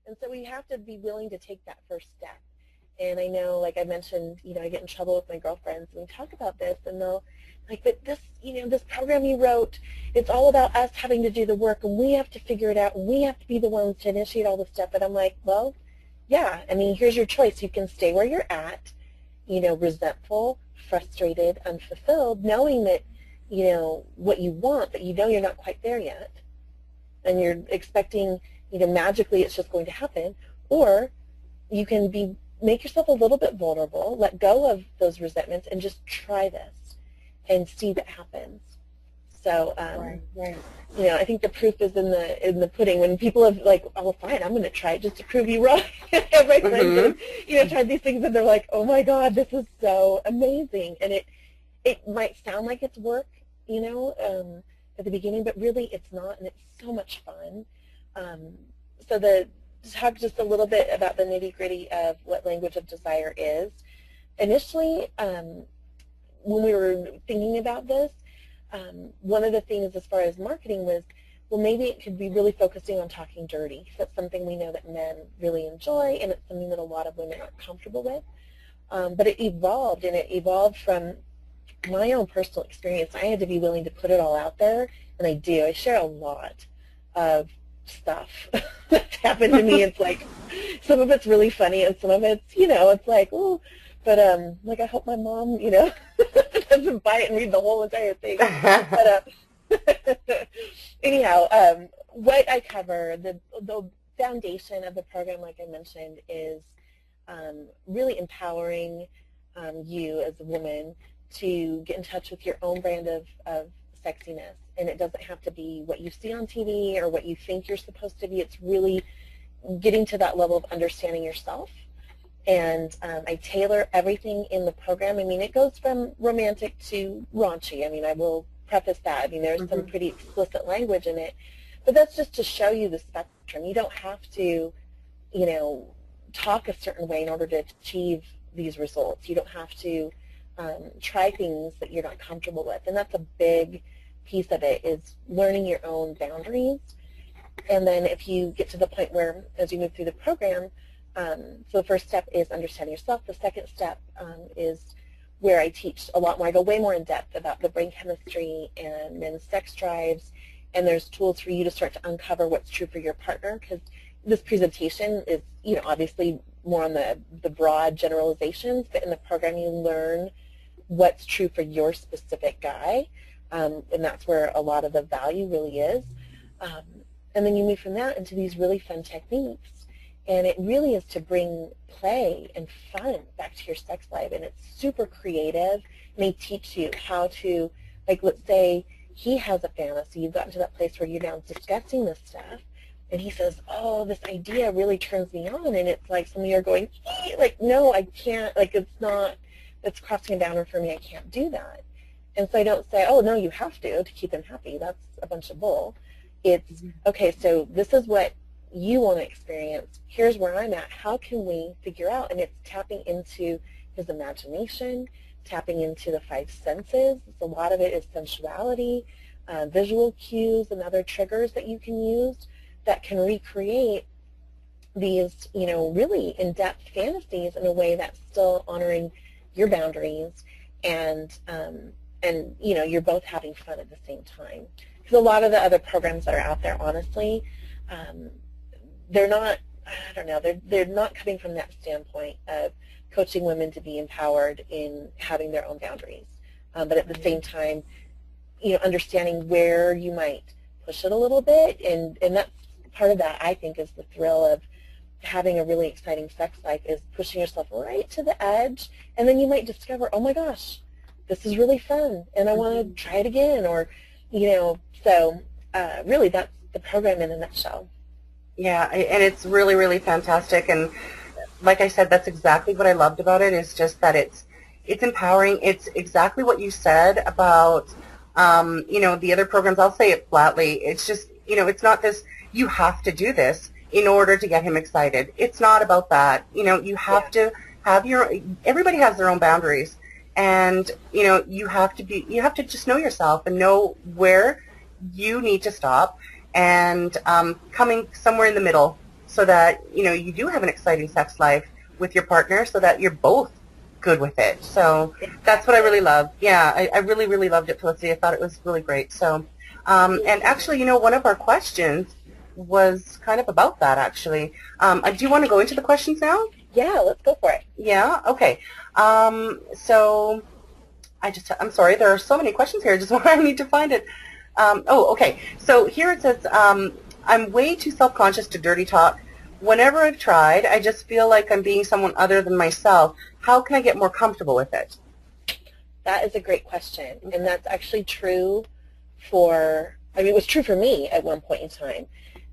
And so we have to be willing to take that first step. And I know, like I mentioned, I get in trouble with my girlfriends and we talk about this, and they'll like, but this, this program you wrote, it's all about us having to do the work, and we have to figure it out, and we have to be the ones to initiate all this stuff. And I'm like, well, yeah, I mean, here's your choice. You can stay where you're at, resentful, frustrated, unfulfilled, knowing that, what you want, but you're not quite there yet, and you're expecting, magically it's just going to happen. Or you can make yourself a little bit vulnerable, let go of those resentments, and just try this and see what happens. So, right. I think the proof is in the pudding. When people have like, oh, fine, I'm going to try it just to prove you wrong. My friends have, tried these things, and they're like, oh my God, this is so amazing. And it might sound like it's work, at the beginning, but really it's not, and it's so much fun. So to talk just a little bit about the nitty-gritty of what language of desire is. Initially, when we were thinking about this, one of the things as far as marketing was, well, maybe it could be really focusing on talking dirty. That's something we know that men really enjoy, and it's something that a lot of women aren't comfortable with. But it evolved, and it evolved from my own personal experience. I had to be willing to put it all out there, and I do. I share a lot of stuff that's happened to me. It's like, some of it's really funny, and some of it's, it's like, oh, but like, I hope my mom, doesn't buy it and read the whole entire thing. But anyhow, what I cover, the foundation of the program, like I mentioned, is really empowering you as a woman to get in touch with your own brand of sexiness. And it doesn't have to be what you see on TV or what you think you're supposed to be. It's really getting to that level of understanding yourself. And I tailor everything in the program. I mean, it goes from romantic to raunchy. I mean, I will preface that. I mean, there's some pretty explicit language in it. But that's just to show you the spectrum. You don't have to, talk a certain way in order to achieve these results. You don't have to try things that you're not comfortable with. And that's a big piece of it, is learning your own boundaries. And then if you get to the point where, as you move through the program, so the first step is understanding yourself. The second step is where I teach a lot more. I go way more in depth about the brain chemistry and men's sex drives, and there's tools for you to start to uncover what's true for your partner, because this presentation is, obviously more on the broad generalizations, but in the program you learn what's true for your specific guy, and that's where a lot of the value really is. And then you move from that into these really fun techniques. And it really is to bring play and fun back to your sex life. And it's super creative. And they teach you how to, like, let's say he has a fantasy. You've gotten to that place where you're now discussing this stuff. And he says, oh, this idea really turns me on. And it's like some of you are going, like, no, I can't. Like, it's crossing a boundary for me. I can't do that. And so I don't say, oh, no, you have to keep him happy. That's a bunch of bull. It's, okay, so this is what you want to experience. Here's where I'm at. How can we figure out? And it's tapping into his imagination, tapping into the five senses. A lot of it is sensuality, visual cues, and other triggers that you can use that can recreate these, really in-depth fantasies in a way that's still honoring your boundaries, and you're both having fun at the same time. Because a lot of the other programs that are out there, honestly, they're not, I don't know, they're not coming from that standpoint of coaching women to be empowered in having their own boundaries. But at the same time, understanding where you might push it a little bit, and that's part of that, I think, is the thrill of having a really exciting sex life, is pushing yourself right to the edge, and then you might discover, oh my gosh, this is really fun, and I want to try it again, or, so really that's the program in a nutshell. Yeah, and it's really, really fantastic. And like I said, that's exactly what I loved about it, is just that it's empowering. It's exactly what you said about, the other programs. I'll say it flatly. It's just, it's not this, you have to do this in order to get him excited. It's not about that. You have to have everybody has their own boundaries. And, you have to just know yourself and know where you need to stop, and coming somewhere in the middle so that, you know, you do have an exciting sex life with your partner so that you're both good with it. So that's what I really loved. Yeah, I really, really loved it, Felicity. I thought it was really great. So, and actually, you know, one of our questions was kind of about that, actually. Do you want to go into the questions now? Yeah, let's go for it. Yeah, okay. So I'm sorry, there are so many questions here, just I need to find it. Oh, okay. So here it says, I'm way too self-conscious to dirty talk. Whenever I've tried, I just feel like I'm being someone other than myself. How can I get more comfortable with it? That is a great question, and that's actually true for, I mean, it was true for me at one point in time.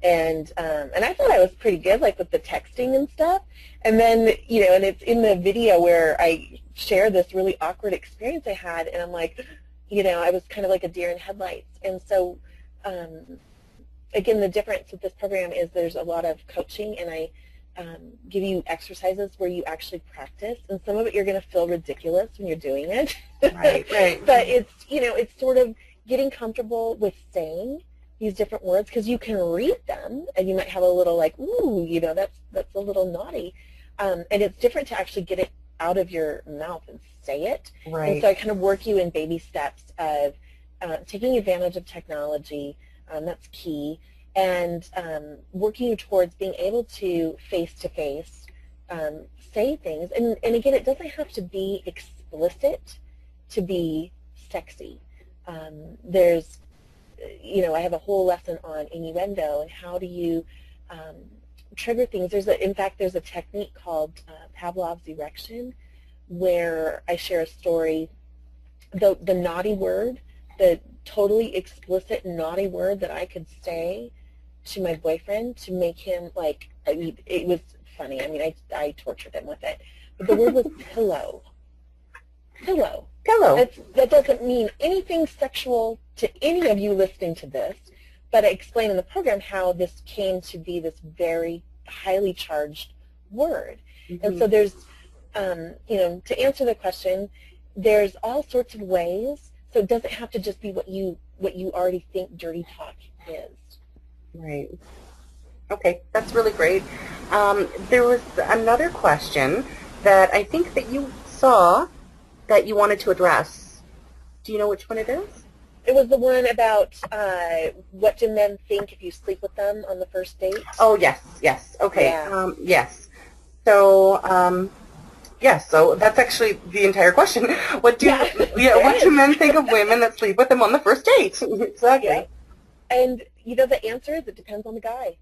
And I thought I was pretty good, like with the texting and stuff. And then, you know, and it's in the video where I share this really awkward experience I had, and I'm like, you know, I was kind of like a deer in headlights. And so, again, the difference with this program is there's a lot of coaching, and I give you exercises where you actually practice, and some of it you're going to feel ridiculous when you're doing it. Right, right. But it's, you know, it's sort of getting comfortable with saying these different words, because you can read them and you might have a little like, ooh, you know, that's a little naughty. And it's different to actually get it out of your mouth and say it. Right. And so I kind of work you in baby steps of taking advantage of technology. That's key. And working you towards being able to face-to-face say things. And again, it doesn't have to be explicit to be sexy. There's, you know, I have a whole lesson on innuendo and how do you trigger things. In fact, there's a technique called Pavlov's erection, where I share a story, the naughty word, the totally explicit naughty word that I could say to my boyfriend to make him, like, I mean, it was funny. I mean, I tortured him with it. But the word was pillow. Pillow. Pillow. That doesn't mean anything sexual to any of you listening to this, but I explain in the program how this came to be this very highly charged word. Mm-hmm. And so there's, you know, to answer the question, there's all sorts of ways. So it doesn't have to just be what you already think dirty talk is. Right. Okay, that's really great. There was another question that I think that you saw that you wanted to address. Do you know which one it is? It was the one about what do men think if you sleep with them on the first date? Oh, yes, yes. Okay, yeah. Yes. So, yes, so that's actually the entire question. What do men think of women that sleep with them on the first date? Exactly. Yeah. And, you know, the answer is it depends on the guy.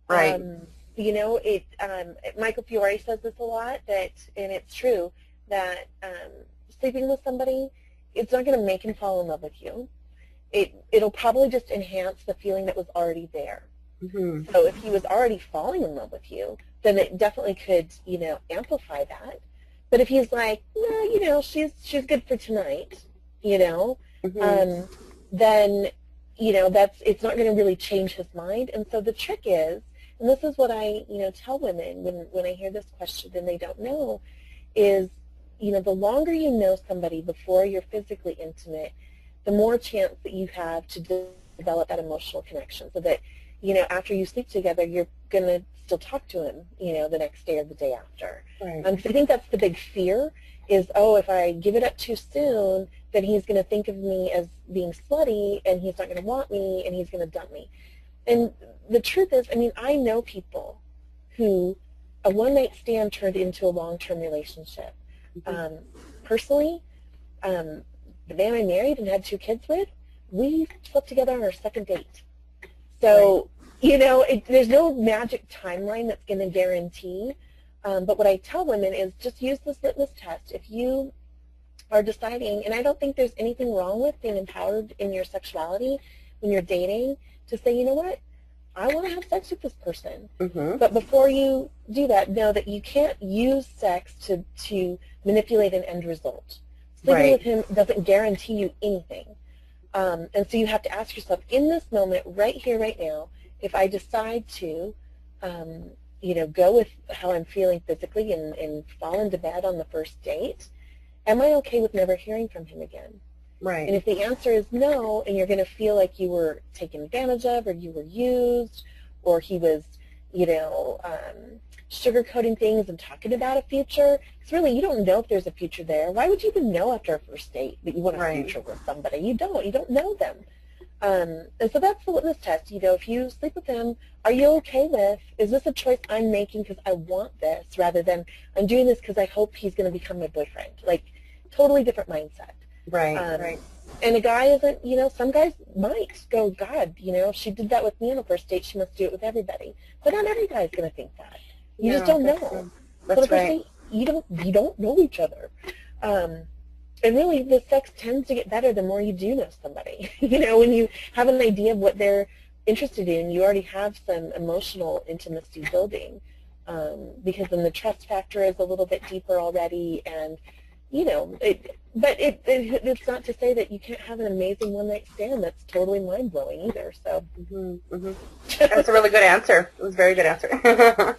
Right. You know, Michael Fiore says this a lot, and it's true, that sleeping with somebody, it's not going to make him fall in love with you. It'll probably just enhance the feeling that was already there. Mm-hmm. So if he was already falling in love with you, then it definitely could, you know, amplify that. But if he's like, no, you know, she's good for tonight, you know, mm-hmm. Then, you know, it's not going to really change his mind. And so the trick is, and this is what I, you know, tell women when I hear this question and they don't know, is, you know, the longer you know somebody before you're physically intimate, the more chance that you have to develop that emotional connection, so that, you know, after you sleep together, you're going to still talk to him, you know, the next day or the day after. Right. So I think that's the big fear is, oh, if I give it up too soon, then he's going to think of me as being slutty, and he's not going to want me, and he's going to dump me. And the truth is, I mean, I know people who a one-night stand turned into a long-term relationship. Mm-hmm. Personally, the man I married and had 2 kids with, we slept together on our second date. So, right. You know, there's no magic timeline that's going to guarantee. But what I tell women is just use this litmus test. If you are deciding, and I don't think there's anything wrong with being empowered in your sexuality when you're dating, to say, you know what, I want to have sex with this person. Mm-hmm. But before you do that, know that you can't use sex to manipulate an end result. Sleeping with him doesn't guarantee you anything. And so you have to ask yourself, in this moment, right here, right now, if I decide to, you know, go with how I'm feeling physically and fall into bed on the first date, am I okay with never hearing from him again? Right. And if the answer is no, and you're going to feel like you were taken advantage of, or you were used, or he was, sugarcoating things and talking about a future. Because really, you don't know if there's a future there. Why would you even know after a first date that you want a future with somebody? You don't. You don't know them. And so that's the litmus test. If you sleep with him, are you okay with, is this a choice I'm making because I want this rather than I'm doing this because I hope he's going to become my boyfriend? Like, totally different mindset. Right. And a guy isn't, some guys might go, God, if she did that with me on a first date, she must do it with everybody. But not every guy is going to think that. You just don't know. That's so the first date, you don't know each other. And really, the sex tends to get better the more you do know somebody. When you have an idea of what they're interested in, you already have some emotional intimacy building, because then the trust factor is a little bit deeper already, and it's not to say that you can't have an amazing one-night stand that's totally mind-blowing either. So that's a really good answer. It was a very good answer.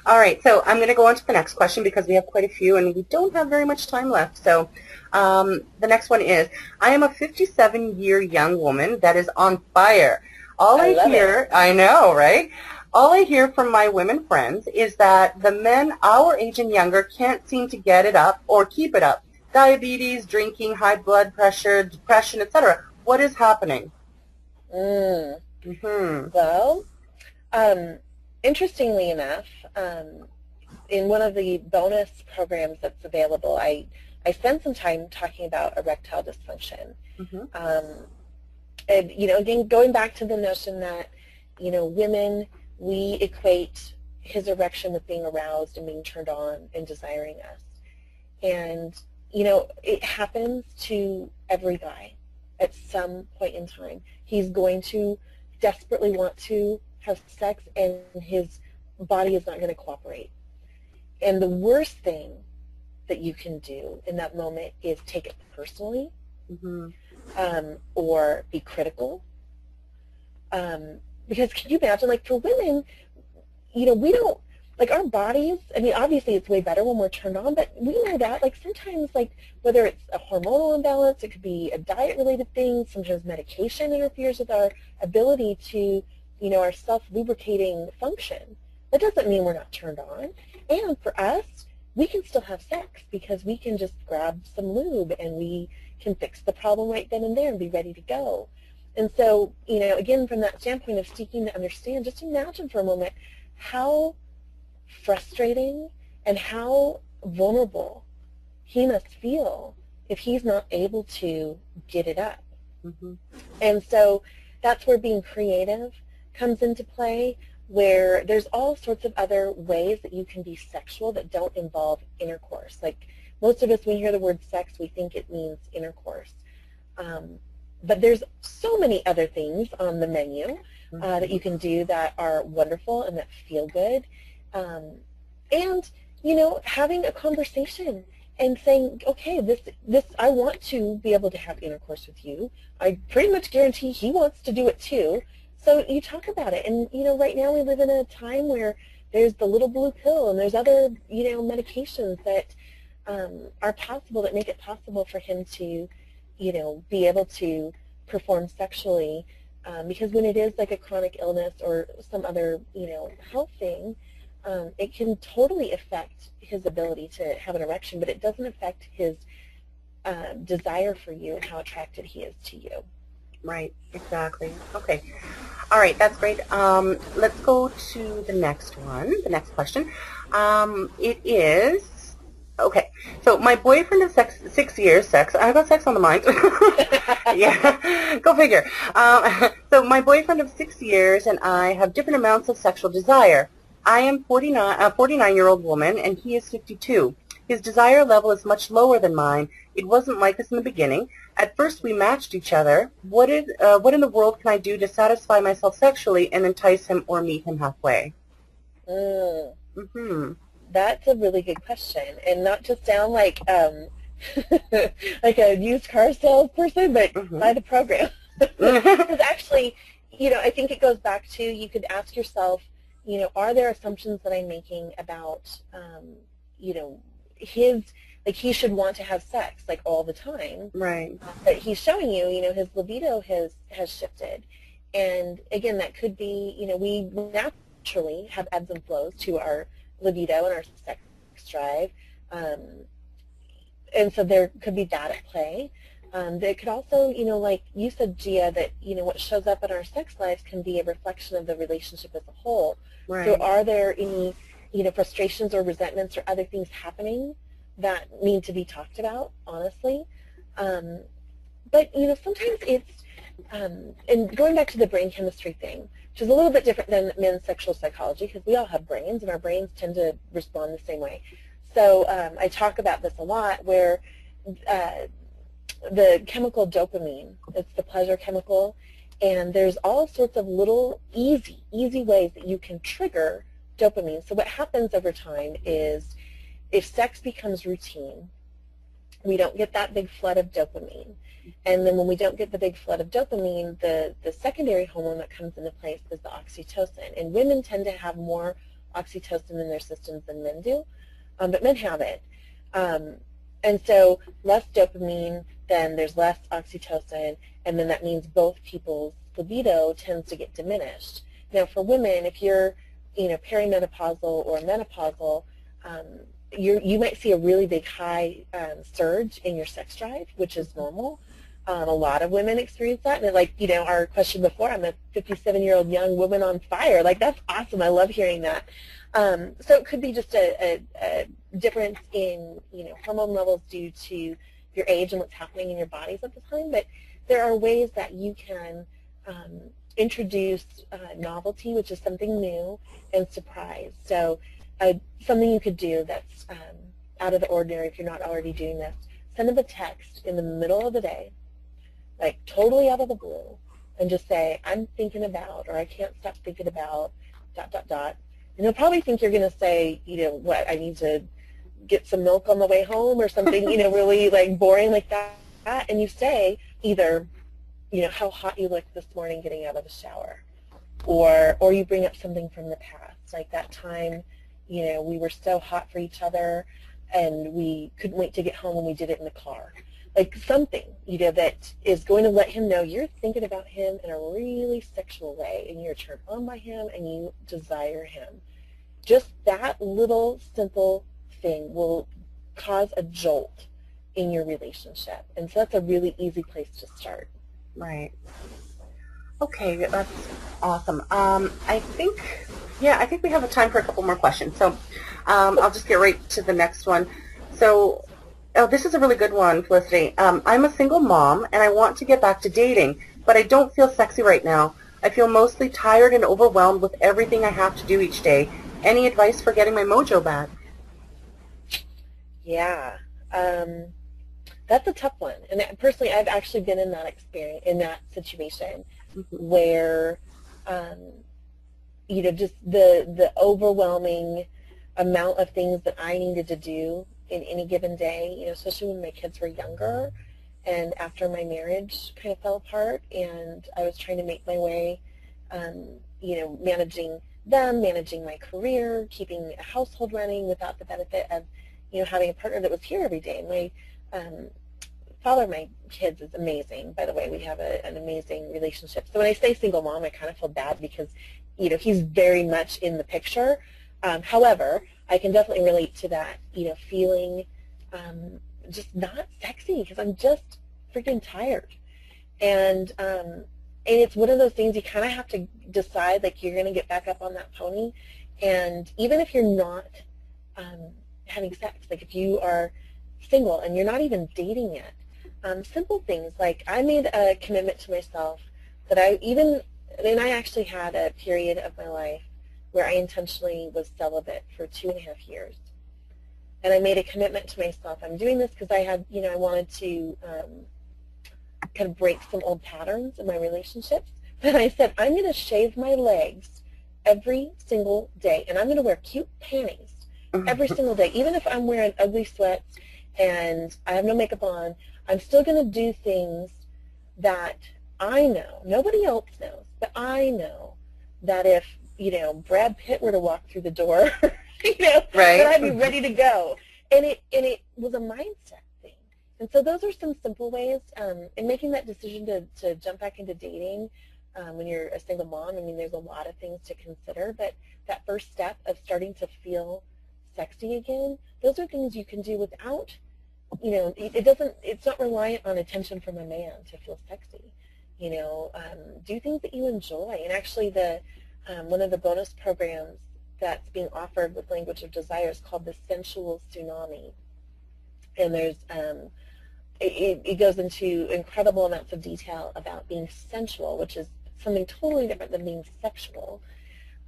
All right, so I'm going to go on to the next question because we have quite a few and we don't have very much time left. So the next one is, I am a 57-year young woman that is on fire. I know, right? All I hear from my women friends is that the men our age and younger can't seem to get it up or keep it up. Diabetes, drinking, high blood pressure, depression, etc. What is happening? Well, interestingly enough, in one of the bonus programs that's available, I spent some time talking about erectile dysfunction. And, again, going back to the notion that, women, we equate his erection with being aroused and being turned on and desiring us. And, it happens to every guy at some point in time. He's going to desperately want to have sex, and his body is not going to cooperate. And the worst thing that you can do in that moment is take it personally, or be critical. Because can you imagine, like, for women, we don't, like, our bodies, I mean, obviously it's way better when we're turned on, but we know that, like, sometimes, like, whether it's a hormonal imbalance, it could be a diet-related thing, sometimes medication interferes with our ability to, our self-lubricating function. That doesn't mean we're not turned on. And for us, we can still have sex because we can just grab some lube and we can fix the problem right then and there and be ready to go. And so, again, from that standpoint of seeking to understand, just imagine for a moment how frustrating and how vulnerable he must feel if he's not able to get it up. And so that's where being creative comes into play, where there's all sorts of other ways that you can be sexual that don't involve intercourse. Like, most of us, when we hear the word sex, we think it means intercourse. But there's so many other things on the menu that you can do that are wonderful and that feel good. And, having a conversation and saying, okay, this I want to be able to have intercourse with you. I pretty much guarantee he wants to do it too. So you talk about it. And, right now we live in a time where there's the little blue pill and there's other, medications that are possible, that make it possible for him to, be able to perform sexually. Because when it is like a chronic illness or some other, health thing, it can totally affect his ability to have an erection, but it doesn't affect his desire for you and how attracted he is to you. Right, exactly. Okay. All right, that's great. Let's go to the next one, the next question. It is, okay, so my boyfriend of 6 years, I got sex on the mind. Yeah, go figure. So my boyfriend of 6 years and I have different amounts of sexual desire. I am a 49-year-old woman, and he is 52. His desire level is much lower than mine. It wasn't like this in the beginning. At first, we matched each other. What in the world can I do to satisfy myself sexually and entice him or meet him halfway? That's a really good question, and not to sound like like a used car salesperson, but by the program. Because actually, I think it goes back to, you could ask yourself, are there assumptions that I'm making about, his, like, he should want to have sex, like, all the time. Right. But he's showing you, his libido has shifted. And, again, that could be, we naturally naturally have ebbs and flows to our libido and our sex drive. And so there could be that at play. There could also, like you said, Gia, that, what shows up in our sex lives can be a reflection of the relationship as a whole. Right. So are there any, frustrations or resentments or other things happening that need to be talked about, honestly? But, sometimes it's, and going back to the brain chemistry thing, which is a little bit different than men's sexual psychology, because we all have brains, and our brains tend to respond the same way. So I talk about this a lot, where the chemical dopamine, it's the pleasure chemical, and there's all sorts of little easy ways that you can trigger dopamine. So what happens over time is if sex becomes routine, we don't get that big flood of dopamine. And then when we don't get the big flood of dopamine, the secondary hormone that comes into place is the oxytocin. And women tend to have more oxytocin in their systems than men do, but men have it. And so less dopamine, then there's less oxytocin, and then that means both people's libido tends to get diminished. Now for women, if you're perimenopausal or menopausal, you might see a really big high surge in your sex drive, which is normal. A lot of women experience that, and like our question before, I'm a 57-year-old young woman on fire. Like, that's awesome. I love hearing that. So it could be just a difference in hormone levels due to your age and what's happening in your bodies at the time. But there are ways that you can introduce novelty, which is something new, and surprise. So something you could do that's out of the ordinary, if you're not already doing this, send them a text in the middle of the day, like totally out of the blue, and just say, I'm thinking about, or I can't stop thinking about, ... And they'll probably think you're going to say, what, I need to get some milk on the way home or something, really like boring like that. And you say either, how hot you looked this morning getting out of the shower, or you bring up something from the past, like that time, we were so hot for each other and we couldn't wait to get home when we did it in the car. Like something, that is going to let him know you're thinking about him in a really sexual way and you're turned on by him and you desire him. Just that little simple thing will cause a jolt in your relationship. And so that's a really easy place to start. Right. Okay, that's awesome. I think we have a time for a couple more questions. So I'll just get right to the next one. So, this is a really good one, Felicity. I'm a single mom, and I want to get back to dating, but I don't feel sexy right now. I feel mostly tired and overwhelmed with everything I have to do each day. Any advice for getting my mojo back? Yeah. That's a tough one. And personally, I've actually been in that experience, in that situation, where, just the overwhelming amount of things that I needed to do in any given day, especially when my kids were younger and after my marriage kind of fell apart and I was trying to make my way, managing them, managing my career, keeping a household running without the benefit of, having a partner that was here every day. My father of my kids is amazing, by the way. We have an amazing relationship. So when I say single mom, I kind of feel bad because, he's very much in the picture. However, I can definitely relate to that, feeling just not sexy because I'm just freaking tired. And it's one of those things you kind of have to decide, like, you're going to get back up on that pony. And even if you're not having sex, like if you are single and you're not even dating yet, simple things like I made a commitment to myself that I actually had a period of my life where I intentionally was celibate for 2.5 years. And I made a commitment to myself. I'm doing this because I had, I wanted to kind of break some old patterns in my relationships. And I said, I'm going to shave my legs every single day. And I'm going to wear cute panties every single day. Even if I'm wearing ugly sweats and I have no makeup on, I'm still going to do things that I know, nobody else knows, but I know that if, Brad Pitt were to walk through the door, right, then I'd be ready to go. And it was a mindset thing. And so those are some simple ways in making that decision to jump back into dating. when you're a single mom. I mean, there's a lot of things to consider, but that first step of starting to feel sexy again, those are things you can do without, it's not reliant on attention from a man to feel sexy. Do things that you enjoy. And actually one of the bonus programs that's being offered with Language of Desire is called the Sensual Tsunami. And there's it goes into incredible amounts of detail about being sensual, which is something totally different than being sexual.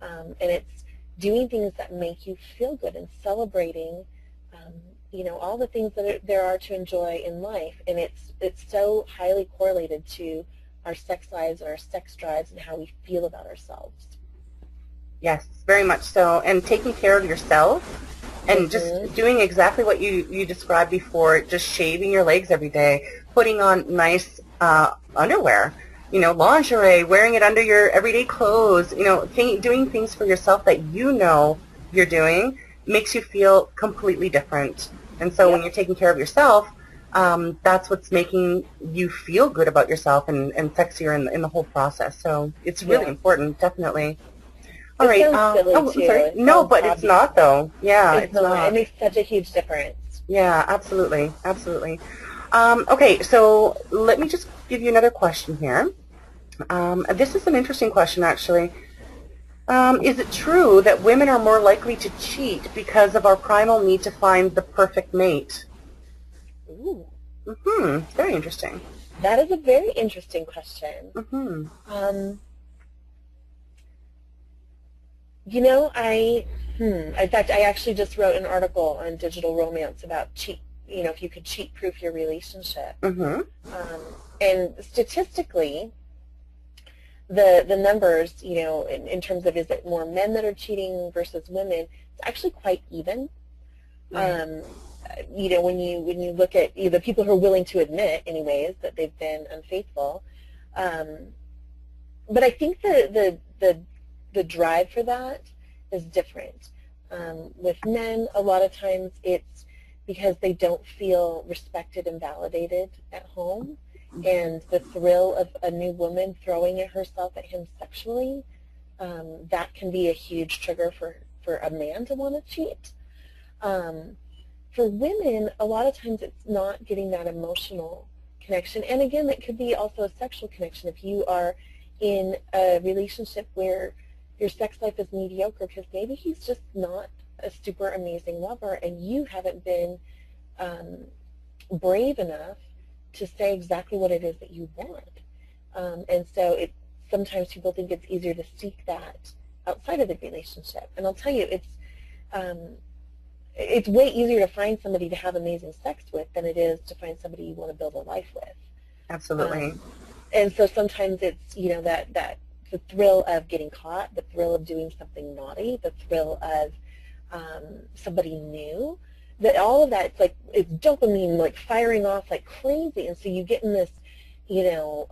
And it's doing things that make you feel good and celebrating, all the things that there are to enjoy in life. And it's so highly correlated to our sex lives and our sex drives and how we feel about ourselves. Yes, very much so. And taking care of yourself and just doing exactly what you described before, just shaving your legs every day, putting on nice underwear, lingerie, wearing it under your everyday clothes, doing things for yourself that you're doing makes you feel completely different. And so when you're taking care of yourself, that's what's making you feel good about yourself and sexier in the whole process. So it's really important, definitely. All right. I'm sorry. No, but it's not, though. Yeah, it's not. It makes such a huge difference. Yeah, absolutely. Absolutely. Okay, so let me just give you another question here. This is an interesting question, actually. Is it true that women are more likely to cheat because of our primal need to find the perfect mate? Ooh. Very interesting. That is a very interesting question. In fact, I actually just wrote an article on digital romance about if you could cheat-proof your relationship. And statistically, the numbers, in terms of is it more men that are cheating versus women, it's actually quite even. When you look at the people who are willing to admit, anyways, that they've been unfaithful. But I think the drive for that is different. With men, a lot of times it's because they don't feel respected and validated at home, and the thrill of a new woman throwing herself at him sexually, that can be a huge trigger for a man to want to cheat. For women, a lot of times it's not getting that emotional connection, and again, it could be also a sexual connection. If you are in a relationship where your sex life is mediocre because maybe he's just not a super amazing lover and you haven't been brave enough to say exactly what it is that you want. And so sometimes people think it's easier to seek that outside of the relationship. And I'll tell you, it's way easier to find somebody to have amazing sex with than it is to find somebody you want to build a life with. Absolutely. And so sometimes it's, that the thrill of getting caught, the thrill of doing something naughty, the thrill of somebody new, that all of that, it's dopamine, firing off like crazy. And so you get in this, you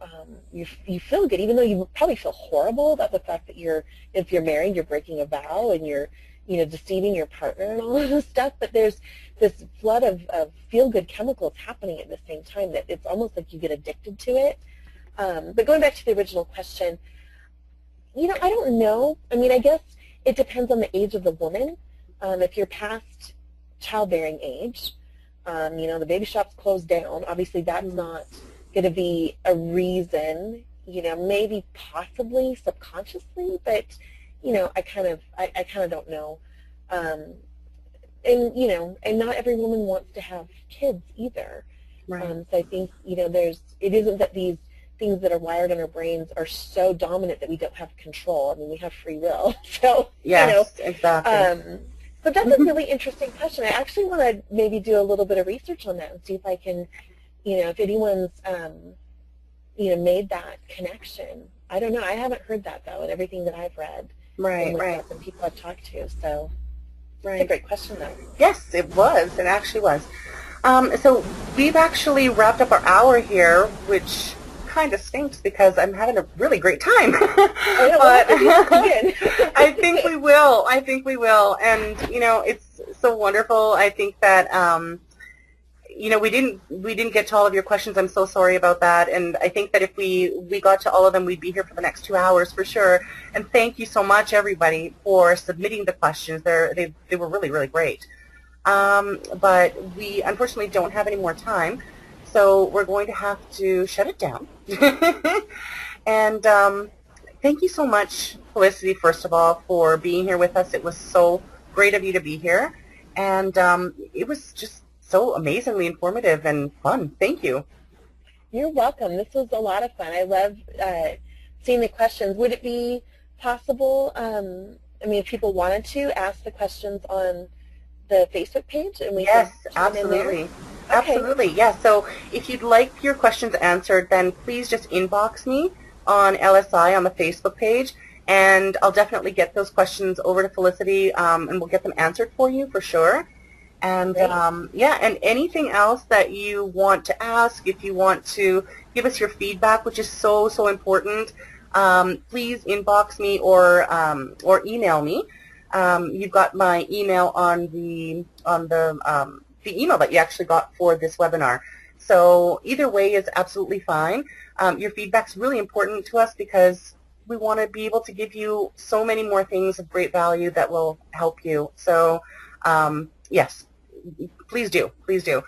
feel good, even though you probably feel horrible about the fact that if you're married, you're breaking a vow and you're, deceiving your partner and all of this stuff. But there's this flood of feel-good chemicals happening at the same time that it's almost like you get addicted to it. But going back to the original question, I don't know. I mean, I guess it depends on the age of the woman. If you're past childbearing age, the baby shop's closed down. Obviously, that's not going to be a reason, maybe possibly subconsciously, but, I kind of don't know. And not every woman wants to have kids either. Right. So I think, it isn't that these things that are wired in our brains are so dominant that we don't have control. I mean, we have free will. So, yes, exactly. But that's a really interesting question. I actually want to maybe do a little bit of research on that and see if I can, if anyone's, made that connection. I don't know. I haven't heard that, though, in everything that I've read. Right. The people I've talked to. So it's a great question, though. Yes, it was. It actually was. So we've actually wrapped up our hour here, which kind of stinks because I'm having a really great time. But I think we will. And, it's so wonderful. I think that, we didn't get to all of your questions. I'm so sorry about that. And I think that if we got to all of them, we'd be here for the next 2 hours for sure. And thank you so much, everybody, for submitting the questions. They were really, really great. But we unfortunately don't have any more time, so we're going to have to shut it down. And thank you so much, Felicity, first of all, for being here with us. It was so great of you to be here. And it was just so amazingly informative and fun. Thank you. You're welcome. This was a lot of fun. I love seeing the questions. Would it be possible, I mean, if people wanted to, ask the questions on the Facebook page? And we yes, can absolutely. Okay. Absolutely, yeah. So if you'd like your questions answered, then please just inbox me on LSI on the Facebook page, and I'll definitely get those questions over to Felicity, and we'll get them answered for you for sure. And yeah, and anything else that you want to ask, if you want to give us your feedback, which is so, so important, please inbox me or email me. You've got my email on the email that you actually got for this webinar. So either way is absolutely fine. Your feedback's really important to us because we want to be able to give you so many more things of great value that will help you. So yes, please do. Please do.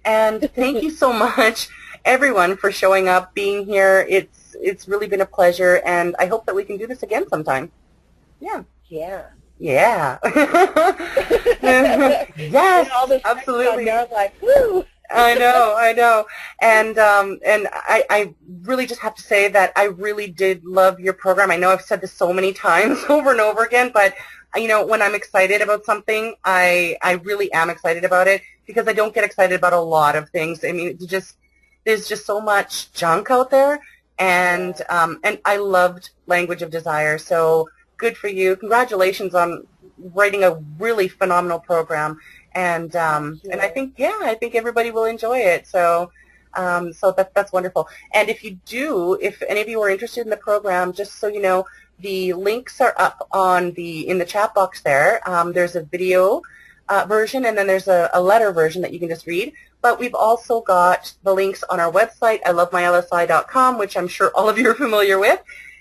And thank you so much, everyone, for showing up, being here. It's really been a pleasure, and I hope that we can do this again sometime. Yeah. Yeah. Yeah. Yes, absolutely. Like, woo. I know. And I really just have to say that I really did love your program. I know I've said this so many times over and over again, but when I'm excited about something, I really am excited about it because I don't get excited about a lot of things. I mean, there's just so much junk out there, and I loved Language of Desire. So good for you. Congratulations on writing a really phenomenal program. And I think everybody will enjoy it. So that's wonderful. And if any of you are interested in the program, just so you know, the links are up in the chat box there. There's a video version, and then there's a letter version that you can just read. But we've also got the links on our website, ilovemylsi.com, which I'm sure all of you are familiar with.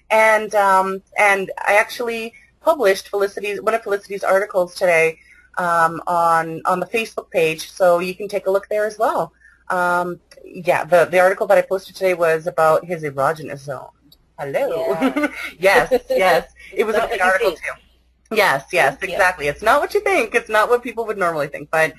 And I actually published one of Felicity's articles today on the Facebook page, so you can take a look there as well. Yeah, the article that I posted today was about his erogenous zone. Hello. Yeah. yes. It was a good article too. Yes, exactly. It's not what you think. It's not what people would normally think. But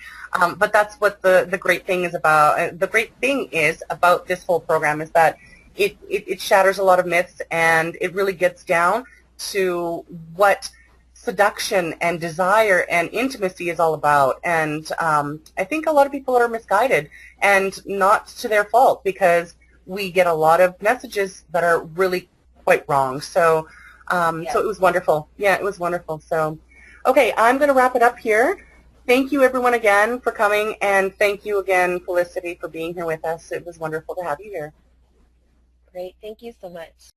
that's what the great thing is about. The great thing is about this whole program is that it shatters a lot of myths, and it really gets down to what seduction and desire and intimacy is all about. And I think a lot of people are misguided, and not to their fault, because we get a lot of messages that are really quite wrong. So so it was wonderful. Yeah, it was wonderful. So okay, I'm going to wrap it up here. Thank you everyone again for coming, and thank you again, Felicity, for being here with us. It was wonderful to have you here. Great. Thank you so much.